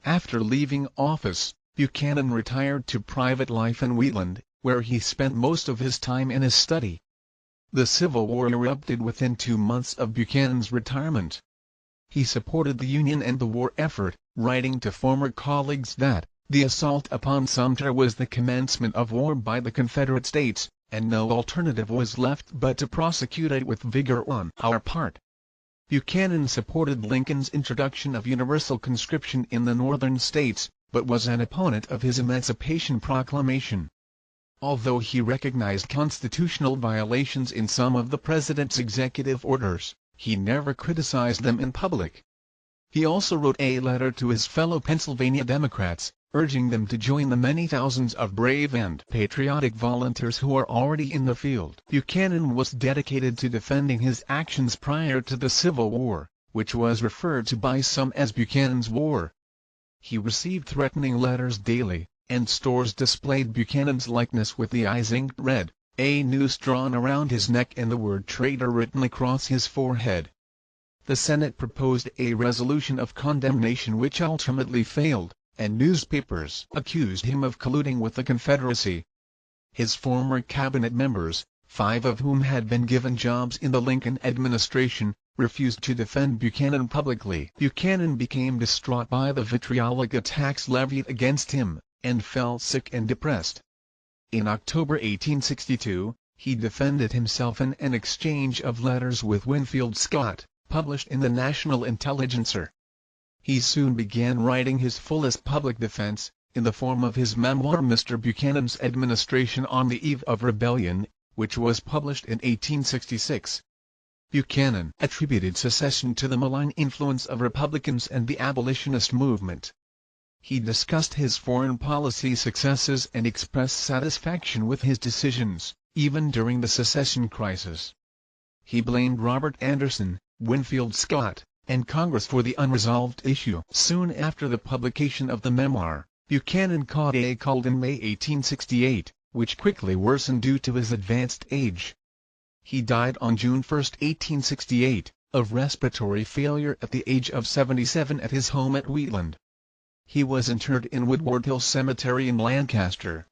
After leaving office, Buchanan retired to private life in Wheatland, where he spent most of his time in his study. The Civil War erupted within 2 months of Buchanan's retirement. He supported the Union and the war effort, writing to former colleagues that the assault upon Sumter was the commencement of war by the Confederate States, and no alternative was left but to prosecute it with vigor on our part. Buchanan supported Lincoln's introduction of universal conscription in the northern states, but was an opponent of his Emancipation Proclamation. Although he recognized constitutional violations in some of the president's executive orders, he never criticized them in public. He also wrote a letter to his fellow Pennsylvania Democrats, urging them to join the many thousands of brave and patriotic volunteers who are already in the field. Buchanan was dedicated to defending his actions prior to the Civil War, which was referred to by some as Buchanan's War. He received threatening letters daily, and stores displayed Buchanan's likeness with the eyes inked red, a noose drawn around his neck and the word traitor written across his forehead. The Senate proposed a resolution of condemnation which ultimately failed, and newspapers accused him of colluding with the Confederacy. His former cabinet members, 5 of whom had been given jobs in the Lincoln administration, refused to defend Buchanan publicly. Buchanan became distraught by the vitriolic attacks levied against him, and fell sick and depressed. In October 1862, he defended himself in an exchange of letters with Winfield Scott, published in the National Intelligencer. He soon began writing his fullest public defense, in the form of his memoir Mr. Buchanan's Administration on the Eve of Rebellion, which was published in 1866. Buchanan attributed secession to the malign influence of Republicans and the abolitionist movement. He discussed his foreign policy successes and expressed satisfaction with his decisions, even during the secession crisis. He blamed Robert Anderson, Winfield Scott, and Congress for the unresolved issue. Soon after the publication of the memoir, Buchanan caught a cold in May 1868, which quickly worsened due to his advanced age. He died on June 1, 1868, of respiratory failure at the age of 77 at his home at Wheatland. He was interred in Woodward Hill Cemetery in Lancaster.